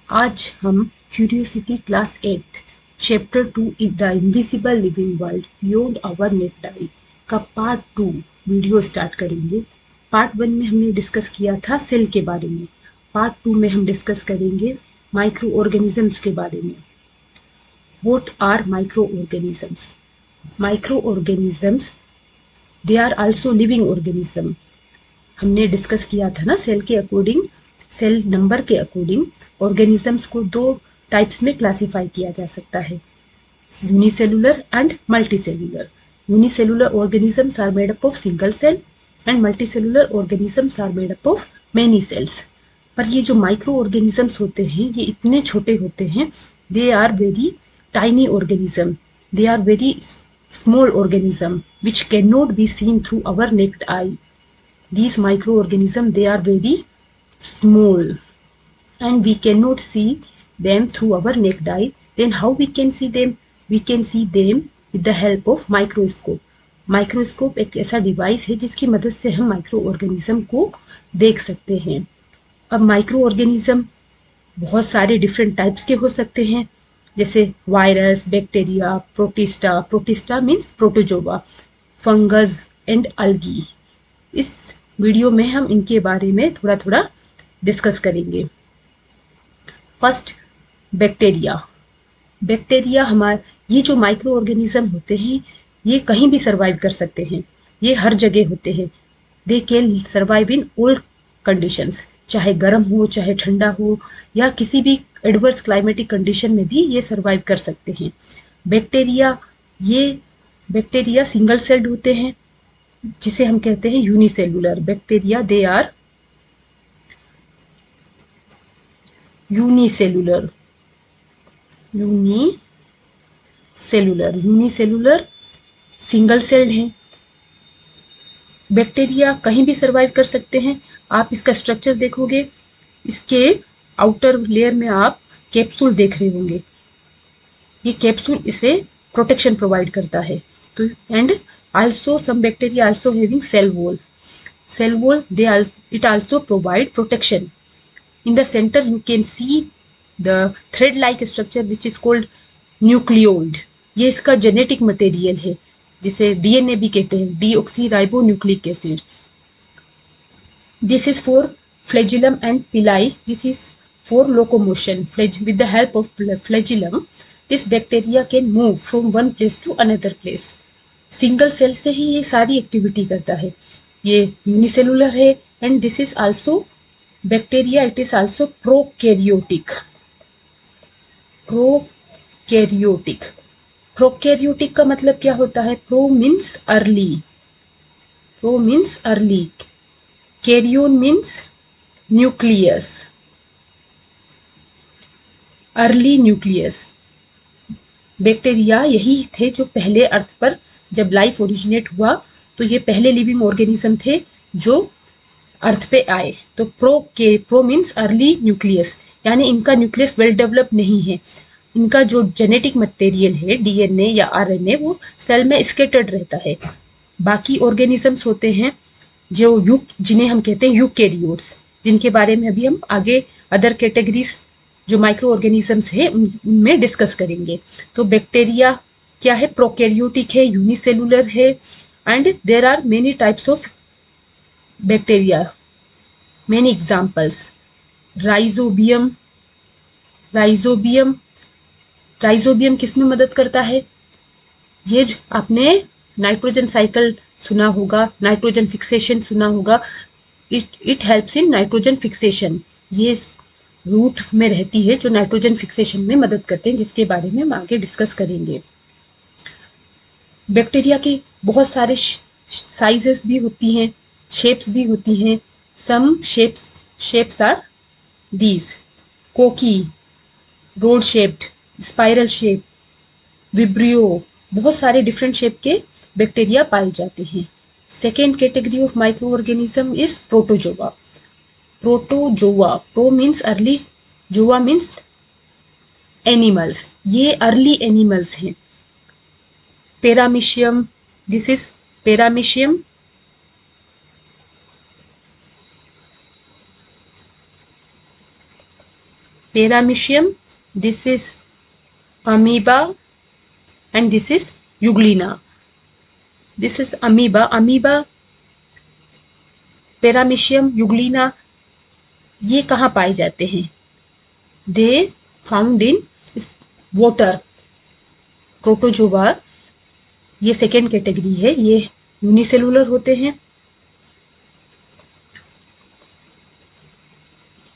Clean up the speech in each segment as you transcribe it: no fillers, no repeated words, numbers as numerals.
आज हम curiosity class 8 chapter 2 the invisible living world beyond our naked eye का part 2 video start करेंगे। Part 1 में हमने डिस्कस किया था सेल के बारे में। पार्ट 2 में हम डिस्कस करेंगे माइक्रो ऑर्गेनिजम्स के बारे में। What are micro organisms? Micro organisms they are also living organism. हमने डिस्कस किया था ना सेल के अकॉर्डिंग, सेल नंबर के अकॉर्डिंग ऑर्गेनिजम्स को दो टाइप्स में क्लासिफाई किया जा सकता है, unicellular and multicellular. Unicellular organisms are made up of single cell and multicellular organisms are made up of many cells. पर ये जो माइक्रो ऑर्गेनिजम्स होते हैं ये इतने छोटे होते हैं, they are very tiny organism, they are very small organism which cannot be seen through our naked eye. These microorganisms, they are very small and we cannot see them through our naked eye. Then how we can see them? We can see them with the help of microscope. Microscope एक ऐसा device है जिसकी मदद से हम micro organism को देख सकते हैं। अब माइक्रो ऑर्गेनिज्म बहुत सारे डिफरेंट टाइप्स के हो सकते हैं, जैसे virus, bacteria, protista, protista means protozoa, fungus and algae. इस वीडियो में हम इनके बारे में थोड़ा थोड़ा डिस्कस करेंगे। First, bacteria. बैक्टीरिया हमारे ये जो माइक्रो ऑर्गेनिज्म होते हैं ये कहीं भी सर्वाइव कर सकते हैं, ये हर जगह होते हैं। They can survive in all conditions, चाहे गर्म हो चाहे ठंडा हो या किसी भी एडवर्स क्लाइमेटिक कंडीशन में भी ये सर्वाइव कर सकते हैं। बैक्टीरिया, ये बैक्टीरिया सिंगल सेल्ड होते हैं जिसे हम कहते हैं unicellular bacteria. They are unicellular, unicellular single celled हैं। बैक्टीरिया कहीं भी सर्वाइव कर सकते हैं। आप इसका स्ट्रक्चर देखोगे, इसके आउटर लेयर में आप कैप्सूल देख रहे होंगे, ये कैप्सूल इसे प्रोटेक्शन प्रोवाइड करता है। तो and also some bacteria also having cell wall, cell wall they it also provide protection. In the center you can see the thread like structure which is called nucleoid. ये इसका genetic material है जिसे DNA भी कहते हैं, deoxyribonucleic acid. This is for flagellum and pili, this is for locomotion. with the help of flagellum this bacteria can move from one place to another place. Single cell से ही ये सारी activity करता है। ये unicellular है and this is also bacteria, it is also prokaryotic. Prokaryotic, prokaryotic का मतलब क्या होता है? Pro means early, pro means early, कैरियोन means nucleus, early nucleus. Bacteria यही थे जो पहले अर्थ पर जब लाइफ ओरिजिनेट हुआ तो ये पहले लिविंग ऑर्गेनिज्म थे जो अर्थ पे आए। तो प्रो मीन्स अर्ली न्यूक्लियस, यानी इनका न्यूक्लियस वेल डेवलप नहीं है। इनका जो जेनेटिक मटेरियल है डीएनए या आरएनए वो सेल में स्केटर्ड रहता है। बाकी ऑर्गेनिजम्स होते हैं जो जिन्हें हम कहते हैं यूकेरियोट्स, जिनके बारे में अभी हम आगे अदर कैटेगरीज जो माइक्रो ऑर्गेनिजम्स है उनमें डिस्कस करेंगे। तो बैक्टीरिया क्या है? प्रोकैरियोटिक है, यूनिसेलुलर है and there are many types of bacteria. Many examples, rhizobium. Rhizobium, rhizobium किस में मदद करता है? ये आपने नाइट्रोजन साइकिल सुना होगा, नाइट्रोजन फिक्सेशन सुना होगा। It helps in nitrogen fixation. ये रूट में रहती है जो नाइट्रोजन फिक्सेशन में मदद करते हैं, जिसके बारे में हम आगे डिस्कस करेंगे। बैक्टीरिया की बहुत सारे साइजेस भी होती हैं, शेप्स भी होती हैं। Some shapes are these, cocci, rod shaped, spiral shape, vibrio, बहुत सारे डिफरेंट शेप के बैक्टीरिया पाए जाते हैं। Second category of micro organism is protozoa. Protozoa, pro means early, zoa means animals, ये अर्ली एनिमल्स हैं। Paramecium, this is paramecium. Paramecium, this is amoeba and this is euglena. This is amoeba. Amoeba, paramecium, euglena, ये कहाँ पाए जाते हैं? They found in water. Protozoa, ये second category है, ये यूनिसेलुलर होते हैं.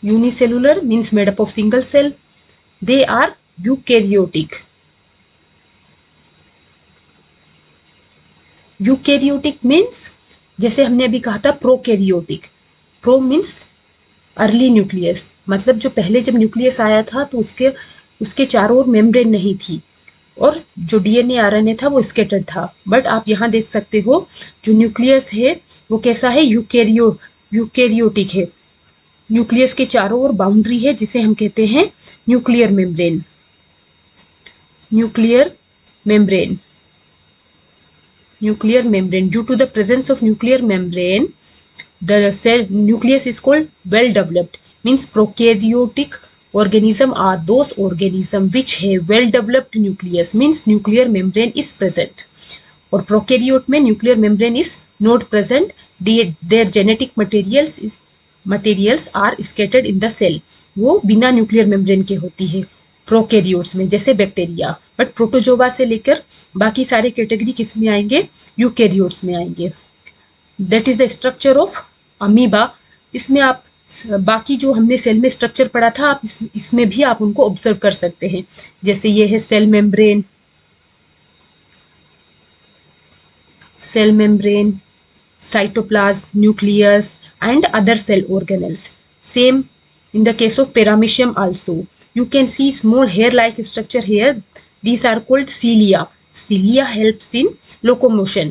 Unicellular means made up of single cell. They are eukaryotic. Eukaryotic means जैसे हमने अभी कहा था prokaryotic. Pro means early nucleus, मतलब जो पहले जब न्यूक्लियस आया था तो उसके चारों ओर मेम्ब्रेन नहीं थी और जो डीएनए आरएनए था वो स्कैटर्ड था. बट आप यहाँ देख सकते हो जो न्यूक्लियस है वो कैसा है? यूकैरियोटिक है. न्यूक्लियस के चारों ओर बाउंड्री है जिसे हम कहते हैं nuclear membrane. Nuclear membrane. Nuclear membrane. Due to the presence of nuclear membrane, the cell nucleus is called well developed. Means prokaryotic organism are those organism which have well developed nucleus. Means nuclear membrane is present. और prokaryote में nuclear membrane is not present. Their genetic materials are scattered in the cell. वो बिना nuclear membrane के होती है prokaryotes में, जैसे bacteria. But protozoa से लेकर बाकी सारे कैटेगरी किस में आएंगे? यूकैरियोट्स में आएंगे. That is the structure of amoeba. इसमें आप बाकी जो हमने सेल में स्ट्रक्चर पढ़ा था आप इसमें भी आप उनको ऑब्जर्व कर सकते हैं. जैसे ये है cell membrane, cytoplasm, nucleus and other cell organelles. Same in the case of paramecium also. You can see small hair-like structure here. These are called cilia. Cilia helps in locomotion.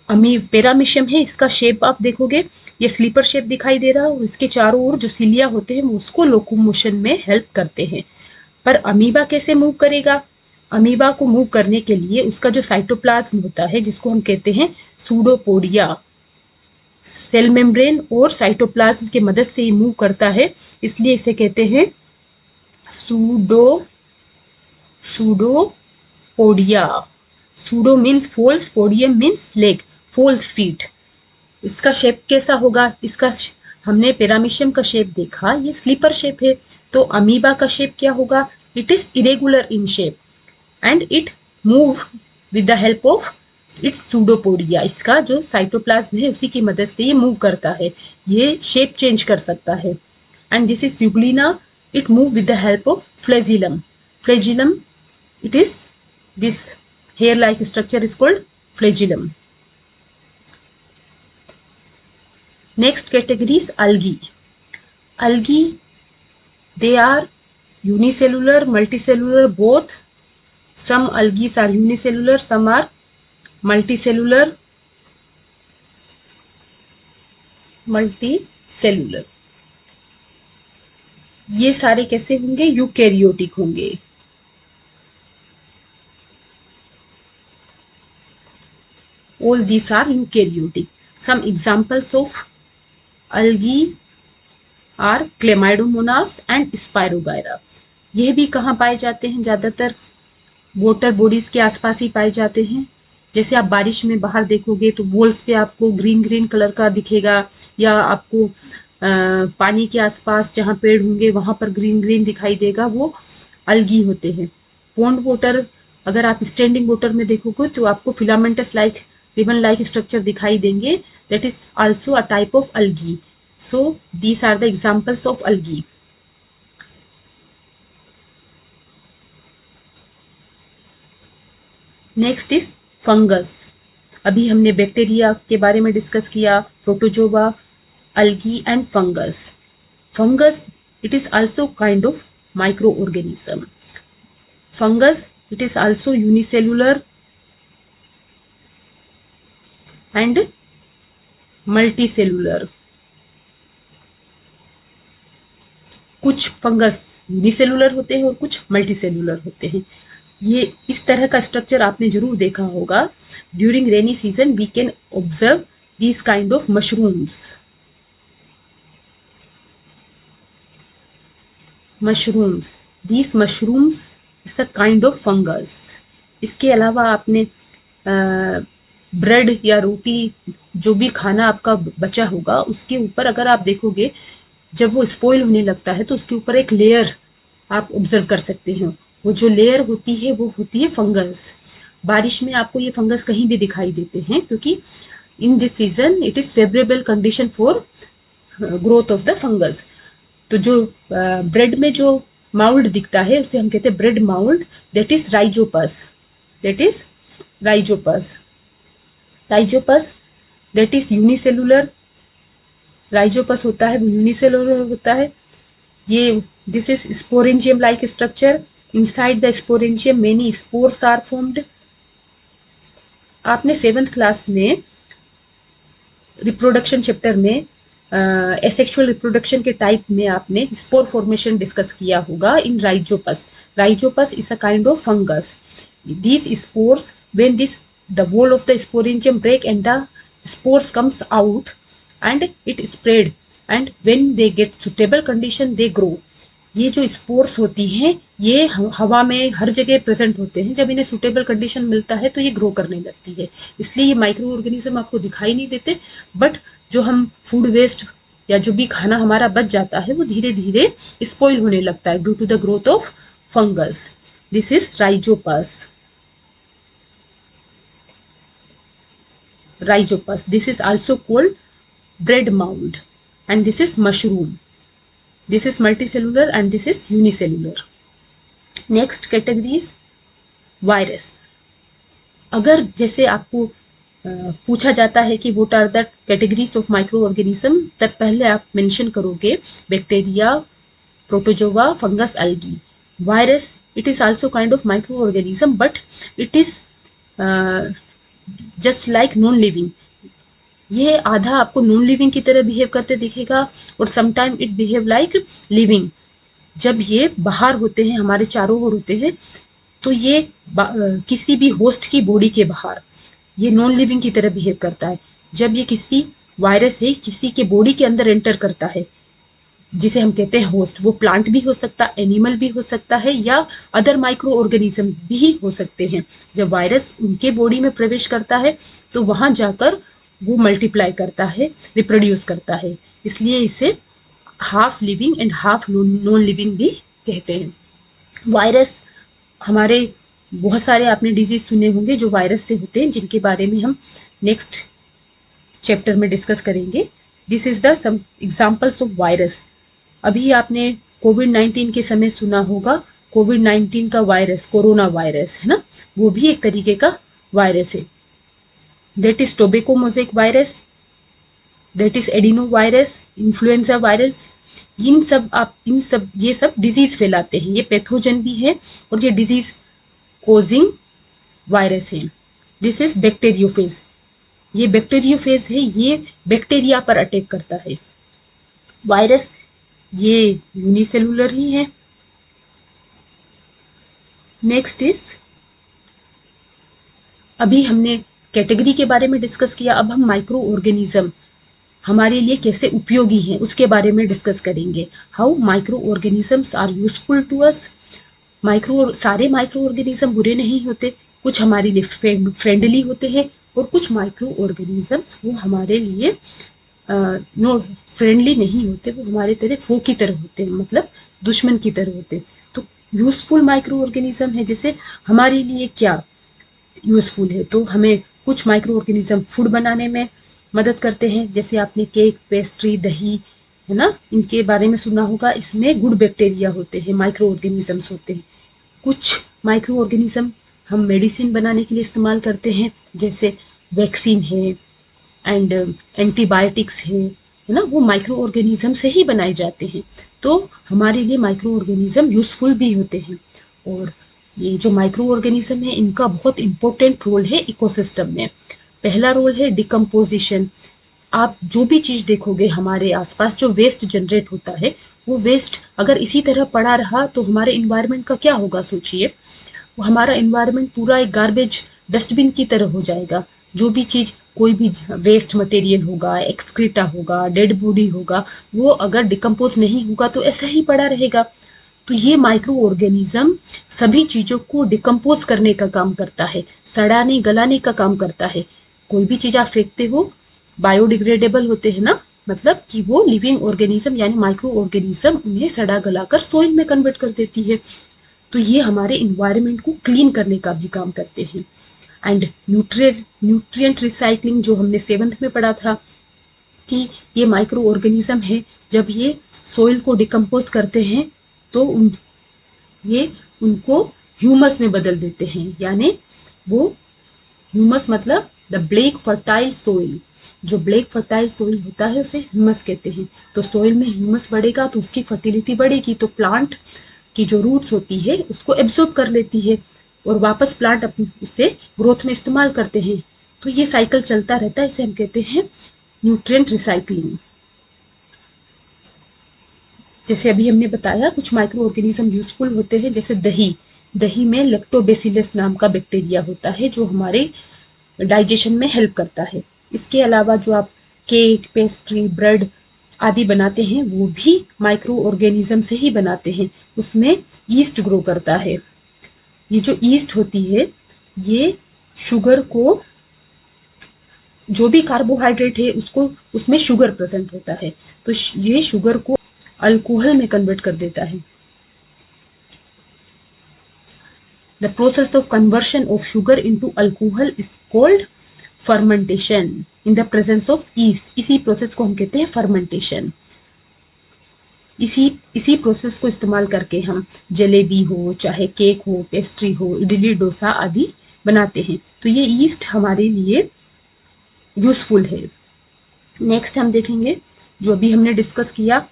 पेरामीशियम है, इसका shape आप देखोगे ये sleeper shape दिखाई दे रहा है और इसके चारों ओर जो सिलिया होते हैं वो उसको लोकोमोशन में हेल्प करते हैं. पर अमीबा कैसे मूव करेगा? अमीबा को मूव करने के लिए उसका जो साइटोप्लाज्म होता है जिसको हम कहते हैं सूडोपोडिया, सेल मेम्ब्रेन और साइटोप्लाज्म की मदद से ही मूव करता है, इसलिए इसे कहते हैं pseudopodia. Pseudo means false, podium means leg, false feet. इसका शेप कैसा होगा? इसका हमने पेरामीशियम का शेप देखा, ये स्लीपर शेप है. तो अमीबा का शेप क्या होगा? It is irregular in shape and it move with the help of its pseudopodia. इसका जो साइटोप्लाज्म है उसी की मदद से ये मूव करता है, ये शेप चेंज कर सकता है. And this is Euglena. It move with the help of flagellum. Flagellum, it is this hair like structure is called flagellum. Next category is algae. Algae, they are unicellular, multicellular, both. Some algae are unicellular, some are multicellular. ये सारे कैसे होंगे? Eukaryotic होंगे. All these are eukaryotic. Some examples of algae are Chlamydomonas and Spirogyra. यह भी कहाँ पाए जाते हैं? ज़्यादातर वाटर बॉडीज के आसपास ही पाए जाते हैं. जैसे आप बारिश में बाहर देखोगे तो वॉल्स पे आपको ग्रीन ग्रीन कलर का दिखेगा, या आपको पानी के आसपास जहाँ पेड़ होंगे वहां पर ग्रीन ग्रीन दिखाई देगा, वो अलगी होते हैं. पॉन्ड वाटर, अगर आप स्टैंडिंग वाटर में देखोगे तो आपको filamentous like ribbon like structure दिखाई देंगे. That is also a type of algae. So these are the examples of algae. Next is fungus. अभी हमने बैक्टीरिया के बारे में डिस्कस किया, protozoa, algae and fungus. Fungus, it is also kind of micro organism. Fungus, it is also unicellular and multicellular. कुछ fungus unicellular होते हैं और कुछ मल्टीसेलुलर होते हैं. ये इस तरह का स्ट्रक्चर आपने जरूर देखा होगा. During rainy season we can observe these kind of mushrooms. Mushrooms, these mushrooms is a kind of fungus. इसके अलावा आपने ब्रेड या रोटी जो भी खाना आपका बचा होगा उसके ऊपर अगर आप देखोगे जब वो स्पॉइल होने लगता है तो उसके ऊपर एक लेयर आप ऑब्जर्व कर सकते हैं। वो जो लेयर होती है वो होती है फंगस। बारिश में आपको ये फंगस कहीं भी दिखाई देते हैं क्योंकि in this season it is favourable condition for growth of the fungus. तो जो ब्रेड में जो माउल्ड दिखता है उसे हम कहते हैं bread mould, that is rhizopus, that is rhizopus. Rhizopus that is unicellular, rhizopus होता है वो यूनिसेलुलर होता है। ये this is sporangium like structure, inside the sporangium many spores are formed. आपने 7th क्लास में रिप्रोडक्शन चैप्टर में एसेक्सुअल रिप्रोडक्शन के टाइप में आपने स्पोर फॉर्मेशन डिस्कस किया होगा in rhizopus. Rhizopus is a kind of fungus. These spores when this the wall of the sporangium break and the spores comes out and it spread and when they get suitable condition they grow। ये जो spores होती हैं ये हवा में हर जगह present होते हैं, जब इन्हें सुटेबल कंडीशन मिलता है तो ये ग्रो करने लगती है। इसलिए ये माइक्रो ऑर्गेनिज्म आपको दिखाई नहीं देते, बट जो हम फूड वेस्ट या जो भी खाना हमारा बच जाता है वो धीरे धीरे स्पॉइल होने लगता है due to the growth of fungus. This is rhizopus, rhizopus. This is also called bread mould and this is mushroom, this is multicellular and this is unicellular। next category is virus। अगर जैसे आपको पूछा जाता है कि what are the categories of micro organism, तब पहले आप मेंशन करोगे bacteria, protozoa, fungus, algae. Virus it is also kind of micro organism but it is just like non living. ये आधा आपको नॉन लिविंग की तरह बिहेव करते दिखेगा और sometime it behave like living. जब ये बाहर होते हैं, हमारे चारों ओर होते हैं, तो ये किसी भी होस्ट की बॉडी के बाहर ये नॉन लिविंग की तरह बिहेव करता है। जब ये किसी वायरस से किसी के बॉडी के अंदर एंटर करता है, जिसे हम कहते हैं होस्ट, वो प्लांट भी हो सकता है, एनिमल भी हो सकता है या अदर माइक्रो ऑर्गेनिज्म भी हो सकते हैं। जब वायरस उनके बॉडी में प्रवेश करता है तो वहां जाकर वो मल्टीप्लाई करता है, रिप्रोड्यूस करता है। इसलिए इसे half living and half non living भी कहते हैं। वायरस हमारे बहुत सारे आपने डिजीज सुने होंगे जो वायरस से होते हैं, जिनके बारे में हम नेक्स्ट चैप्टर में डिस्कस करेंगे। This is the some examples of virus. अभी आपने कोविड-19 के समय सुना होगा, कोविड-19 का वायरस कोरोना वायरस है ना, वो भी एक तरीके का वायरस है। That is tobacco mosaic virus, that is adenovirus, influenza virus. इन सब ये सब डिजीज फैलाते हैं, ये पैथोजन भी है और ये डिजीज कोजिंग वायरस है। दिस इज बैक्टीरियोफेज, ये बैक्टीरियोफेज है, ये बैक्टीरिया पर अटैक करता है। वायरस ये यूनिसेलुलर ही है। नेक्स्ट इज, अभी हमने कैटेगरी के बारे में डिस्कस किया, अब हम माइक्रो ऑर्गेनिज्म हमारे लिए कैसे उपयोगी हैं उसके बारे में डिस्कस करेंगे। How micro organisms are useful to us. सारे माइक्रो ऑर्गेनिज्म बुरे नहीं होते, कुछ हमारे लिए फ्रेंडली होते हैं और कुछ माइक्रो ऑर्गेनिजम्स वो हमारे लिए नो फ्रेंडली नहीं होते, वो हमारे तरह फो की तरह होते हैं, मतलब दुश्मन की तरह होते हैं। तो यूजफुल माइक्रो ऑर्गेनिज्म है, जैसे हमारे लिए क्या यूजफुल है, तो हमें कुछ माइक्रो ऑर्गेनिज्म फूड बनाने में मदद करते हैं, जैसे आपने केक, पेस्ट्री, दही है ना, इनके बारे में सुना होगा, इसमें गुड बैक्टीरिया होते हैं, माइक्रो ऑर्गेनिजम्स होते हैं। कुछ माइक्रो ऑर्गेनिज्म हम मेडिसिन बनाने के लिए इस्तेमाल करते हैं, जैसे वैक्सीन है एंड एंटीबायोटिक्स है ना, वो माइक्रो ऑर्गेनिज्म से ही बनाए जाते हैं। तो हमारे लिए माइक्रो ऑर्गेनिज्म यूजफुल भी होते हैं। और ये जो माइक्रो ऑर्गेनिज्म है इनका बहुत इंपॉर्टेंट रोल है इकोसिस्टम में। पहला रोल है डिकम्पोजिशन। आप जो भी चीज़ देखोगे हमारे आसपास जो वेस्ट जनरेट होता है, वो वेस्ट अगर इसी तरह पड़ा रहा तो हमारे इन्वायरमेंट का क्या होगा, सोचिए। वो हमारा इन्वायरमेंट पूरा एक गार्बेज डस्टबिन की तरह हो जाएगा। जो भी चीज़, कोई भी वेस्ट मटेरियल होगा, एक्सक्रीटा होगा, डेड बॉडी होगा, वो अगर डिकम्पोज नहीं होगा तो ऐसा ही पड़ा रहेगा। तो ये माइक्रो ऑर्गेनिज्म सभी चीज़ों को डिकम्पोज करने का काम करता है, सड़ाने गलाने का काम करता है। कोई भी चीज़ आप फेंकते हो बायोडिग्रेडेबल होते हैं ना, मतलब कि वो लिविंग ऑर्गेनिज्म यानी माइक्रो ऑर्गेनिज्म उन्हें सड़ा गलाकर सॉइल में कन्वर्ट कर देती है। तो ये हमारे इन्वायरमेंट को क्लीन करने का भी काम करते हैं। एंड न्यूट्रिएंट रिसाइकलिंग जो हमने 7th में पढ़ा था कि ये माइक्रो ऑर्गेनिज्म है, जब ये सॉइल को डिकम्पोज करते हैं तो ये उनको ह्यूमस में बदल देते हैं, यानी वो ह्यूमस मतलब द ब्लैक फर्टाइल सॉइल, जो ब्लैक फर्टाइल सॉइल होता है उसे ह्यूमस कहते हैं। तो सॉइल में ह्यूमस बढ़ेगा तो उसकी फर्टिलिटी बढ़ेगी, तो प्लांट की जो रूट्स होती है उसको एब्जॉर्ब कर लेती है और वापस प्लांट अपने उसे ग्रोथ में इस्तेमाल करते हैं। तो ये साइकिल चलता रहता है, इसे हम कहते हैं न्यूट्रिएंट रिसाइकलिंग। जैसे अभी हमने बताया कुछ माइक्रो ऑर्गेनिज्म यूजफुल होते हैं, जैसे दही में लैक्टोबैसिलस नाम का बैक्टीरिया होता है जो हमारे डाइजेशन में हेल्प करता है। इसके अलावा जो आप केक, पेस्ट्री, ब्रेड आदि बनाते हैं वो भी माइक्रो ऑर्गेनिज्म से ही बनाते हैं, उसमें ईस्ट ग्रो करता है। ये जो ईस्ट होती है ये शुगर को, जो भी कार्बोहाइड्रेट है उसको, उसमें शुगर प्रेजेंट होता है, तो ये शुगर को अल्कोहल में कन्वर्ट कर देता है। The process of conversion of sugar into alcohol is called fermentation in the presence of east. इसी प्रोसेस को हम कहते हैं फर्मेंटेशन। इसी प्रोसेस को इस्तेमाल करके हम जलेबी हो, चाहे केक हो, पेस्ट्री हो, इडली डोसा आदि बनाते हैं। तो ये ईस्ट हमारे लिए यूजफुल है। नेक्स्ट हम देखेंगे जो अभी हमने डिस्कस किया,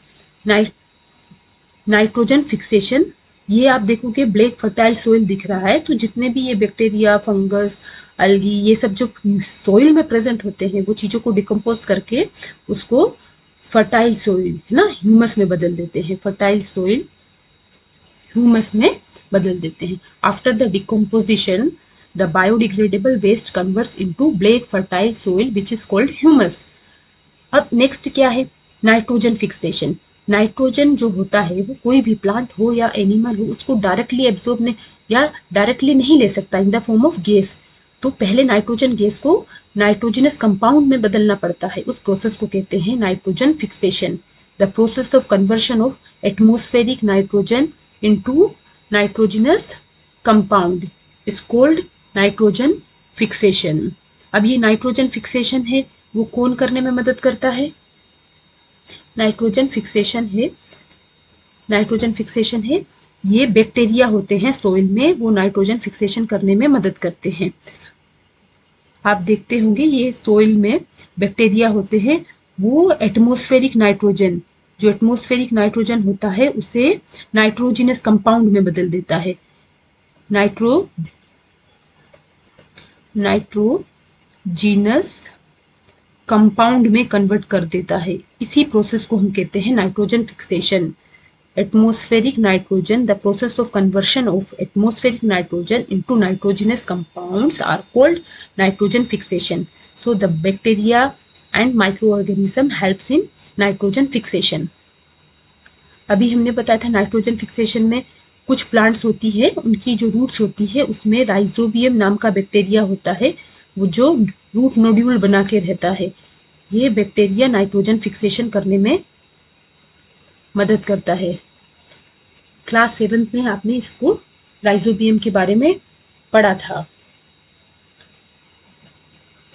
नाइट्रोजन फिक्सेशन। ये आप देखोगे ब्लैक फर्टाइल सोइल दिख रहा है, तो जितने भी ये बैक्टीरिया, फंगस, अलगी, ये सब जो सोइल में प्रेजेंट होते हैं वो चीज़ों को डिकम्पोज करके उसको फर्टाइल सोइल है ना ह्यूमस में बदल देते हैं, फर्टाइल सोइल ह्यूमस में बदल देते हैं। After the decomposition the biodegradable waste converts into black fertile soil which is called humus. अब नेक्स्ट क्या है, नाइट्रोजन फिक्सेशन। नाइट्रोजन जो होता है वो कोई भी प्लांट हो या एनिमल हो उसको डायरेक्टली एब्जॉर्ब नहीं या डायरेक्टली नहीं ले सकता in the form of gas. तो पहले नाइट्रोजन गैस को नाइट्रोजनस कंपाउंड में बदलना पड़ता है, उस प्रोसेस को कहते हैं nitrogen fixation. The process of conversion of atmospheric nitrogen into nitrogenous compound is called nitrogen fixation. अब ये नाइट्रोजन फिक्सेशन है वो कौन करने में मदद करता है, नाइट्रोजन फिक्सेशन है ये बैक्टीरिया होते हैं सोइल में, वो नाइट्रोजन फिक्सेशन करने में मदद करते हैं। आप देखते होंगे ये सोइल में बैक्टीरिया होते हैं, वो एटमॉस्फेरिक नाइट्रोजन, जो एटमॉस्फेरिक नाइट्रोजन होता है उसे नाइट्रोजिनस कंपाउंड में बदल देता है, नाइट्रोजीनस कंपाउंड में कन्वर्ट कर देता है। इसी प्रोसेस को हम कहते हैं nitrogen fixation. Atmospheric nitrogen, the process of conversion of atmospheric nitrogen into nitrogenous compounds are called nitrogen fixation. So the bacteria and micro organism helps in nitrogen fixation. अभी हमने बताया था नाइट्रोजन फिक्सेशन में कुछ प्लांट्स होती है, उनकी जो रूट्स होती है उसमें राइजोबियम नाम का बैक्टीरिया होता है, वो जो रूट नोड्यूल बना के रहता है। ये बैक्टीरिया नाइट्रोजन फिक्सेशन करने में मदद करता है। क्लास 7th में आपने इसको राइजोबियम के बारे में पढ़ा था।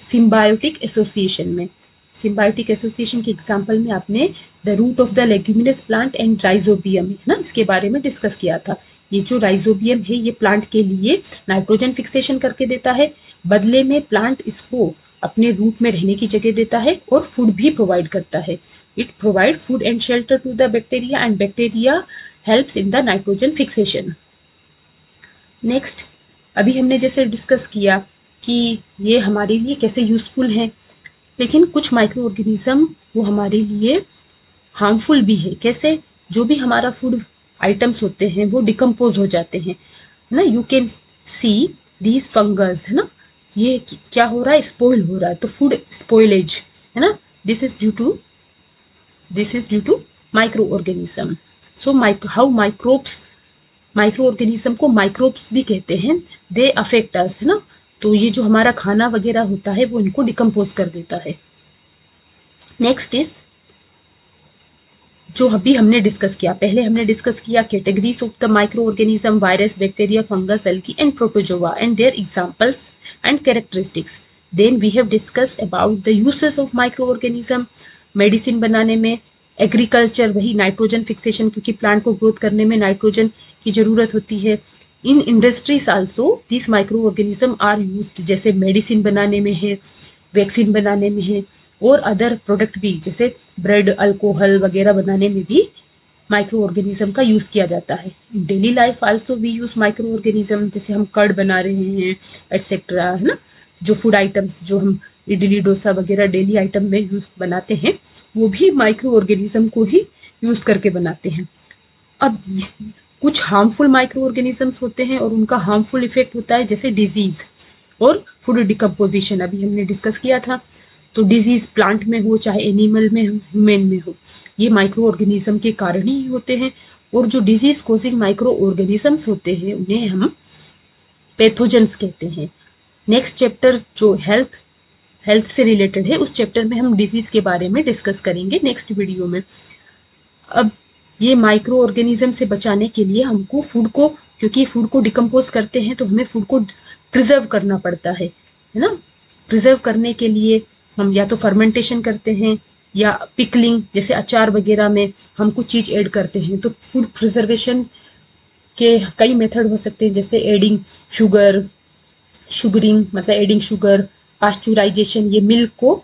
सिम्बायोटिक एसोसिएशन में, सिम्बायोटिक एसोसिएशन के एग्जाम्पल में आपने the root of the leguminous plant and rhizobium है ना, इसके बारे में डिस्कस किया था। ये जो राइजोबियम है ये प्लांट के लिए नाइट्रोजन फिक्सेशन करके देता है, बदले में प्लांट इसको अपने रूट में रहने की जगह देता है और फूड भी प्रोवाइड करता है। It provide food and shelter to the bacteria and bacteria helps in the nitrogen fixation. Next, अभी हमने जैसे डिस्कस किया कि ये हमारे लिए कैसे यूजफुल हैं, लेकिन कुछ माइक्रो ऑर्गेनिज्म वो हमारे लिए हार्मफुल भी है। कैसे, जो भी हमारा फूड आइटम्स होते हैं वो डिकम्पोज हो जाते हैं ना, you can see these fungus है ना, ये क्या हो रहा है, स्पॉइल हो रहा है, तो फूड स्पॉइलेज है ना, this is due to micro organism. So how microbes micro organism को माइक्रोब्स भी कहते हैं। दे अफेक्ट अस, है ना। तो ये जो हमारा खाना वगैरह होता है वो इनको डिकम्पोज कर देता है। नेक्स्ट इज जो अभी हमने डिस्कस किया, पहले हमने डिस्कस किया categories of the microorganism, virus, bacteria, fungus, algae and protozoa and their examples and characteristics. Then we have discuss about the uses of micro organism, medicine बनाने में, agriculture, वही नाइट्रोजन फिक्सेशन, क्योंकि plant को growth करने में nitrogen की जरूरत होती है। In industries also this microorganism are used, जैसे मेडिसिन बनाने में है, वैक्सीन बनाने में है, और अदर प्रोडक्ट भी जैसे ब्रेड, अल्कोहल वगैरह बनाने में भी माइक्रो ऑर्गेनिज्म का यूज किया जाता है। Daily life also we use micro organism, जैसे हम कर्ड बना रहे हैं एटसेट्रा, है ना। जो फूड आइटम्स जो हम इडली डोसा वगैरह डेली आइटम में यूज बनाते हैं वो भी माइक्रो ऑर्गेनिज्म को ही यूज करके बनाते हैं। अब कुछ हार्मफुल माइक्रो ऑर्गेनिजम्स होते हैं और उनका हार्मफुल इफेक्ट होता है, जैसे डिजीज और फूड डिकम्पोजिशन, अभी हमने डिस्कस किया था। तो डिजीज प्लांट में हो चाहे एनिमल में हो, ह्यूमन में हो, ये माइक्रो ऑर्गेनिज्म के कारण ही होते हैं। और जो डिजीज कॉजिंग माइक्रो ऑर्गेनिजम्स होते हैं उन्हें हम पैथोजेंस कहते हैं। नेक्स्ट चैप्टर जो हेल्थ से रिलेटेड है, उस चैप्टर में हम डिजीज के बारे में डिस्कस करेंगे नेक्स्ट वीडियो में। अब ये माइक्रो ऑर्गेनिज्म से बचाने के लिए हमको फूड को, क्योंकि फूड को डिकम्पोज करते हैं तो हमें फूड को प्रिजर्व करना पड़ता है ना। प्रिजर्व करने के लिए हम या तो फर्मेंटेशन करते हैं या पिकलिंग, जैसे अचार वगैरह में हम कुछ चीज ऐड करते हैं। तो फूड प्रिजर्वेशन के कई मेथड हो सकते हैं, जैसे एडिंग शुगरिंग, मतलब एडिंग शुगर, पास्चुराइजेशन, ये मिल्क को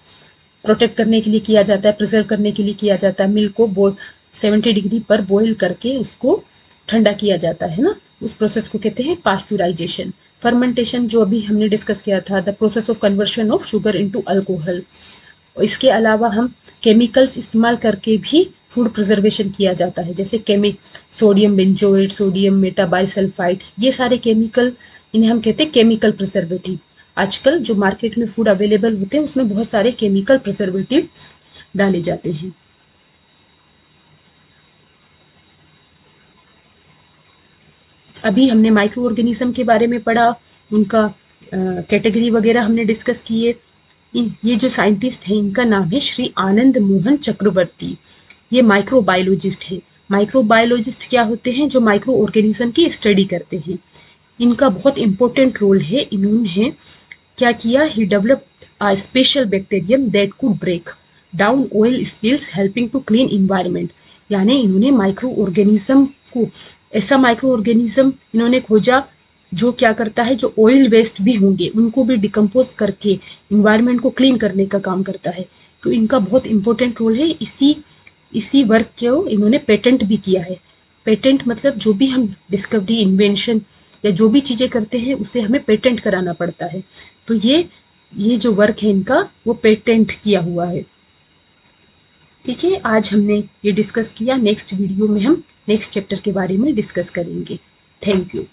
प्रोटेक्ट करने के लिए किया जाता है, प्रिजर्व करने के लिए किया जाता है। मिल्क को 70 डिग्री पर बॉईल करके उसको ठंडा किया जाता है ना, उस प्रोसेस को कहते हैं पास्चुराइजेशन। फर्मेंटेशन जो अभी हमने डिस्कस किया था, the process of conversion of sugar into alcohol. इसके अलावा हम केमिकल्स इस्तेमाल करके भी फूड प्रिजर्वेशन किया जाता है, जैसे सोडियम बेंजोएट, सोडियम मेटाबाइसल्फाइड, ये सारे केमिकल, इन्हें हम कहते हैं केमिकल प्रिजर्वेटिव। आजकल जो मार्केट में फूड अवेलेबल होते हैं उसमें बहुत सारे केमिकल प्रिजर्वेटिव्स डाले जाते हैं। अभी हमने माइक्रो ऑर्गेनिज्म के बारे में पढ़ा, उनका कैटेगरी वगैरह हमने डिस्कस किए। ये जो साइंटिस्ट हैं इनका नाम है श्री आनंद मोहन चक्रवर्ती। ये माइक्रोबायोलॉजिस्ट है। माइक्रोबायोलॉजिस्ट क्या होते हैं? जो माइक्रो ऑर्गेनिज्म की स्टडी करते हैं। इनका बहुत इंपॉर्टेंट रोल है। इन्होंने क्या किया? He developed a special bacterium that could break down oil spills helping to clean environment. यानी इन्होंने माइक्रो ऑर्गेनिज्म को, ऐसा माइक्रो ऑर्गेनिज्म इन्होंने खोजा जो क्या करता है, जो ऑयल वेस्ट भी होंगे उनको भी डिकम्पोज करके इन्वायरमेंट को क्लीन करने का काम करता है। तो इनका बहुत इंपॉर्टेंट रोल है। इसी वर्क को इन्होंने पेटेंट भी किया है। पेटेंट मतलब जो भी हम डिस्कवरी, इन्वेंशन या जो भी चीज़ें करते हैं उसे हमें पेटेंट कराना पड़ता है। तो ये जो वर्क है इनका वो पेटेंट किया हुआ है। ठीक है, आज हमने ये डिस्कस किया। नेक्स्ट वीडियो में हम नेक्स्ट चैप्टर के बारे में डिस्कस करेंगे। Thank you.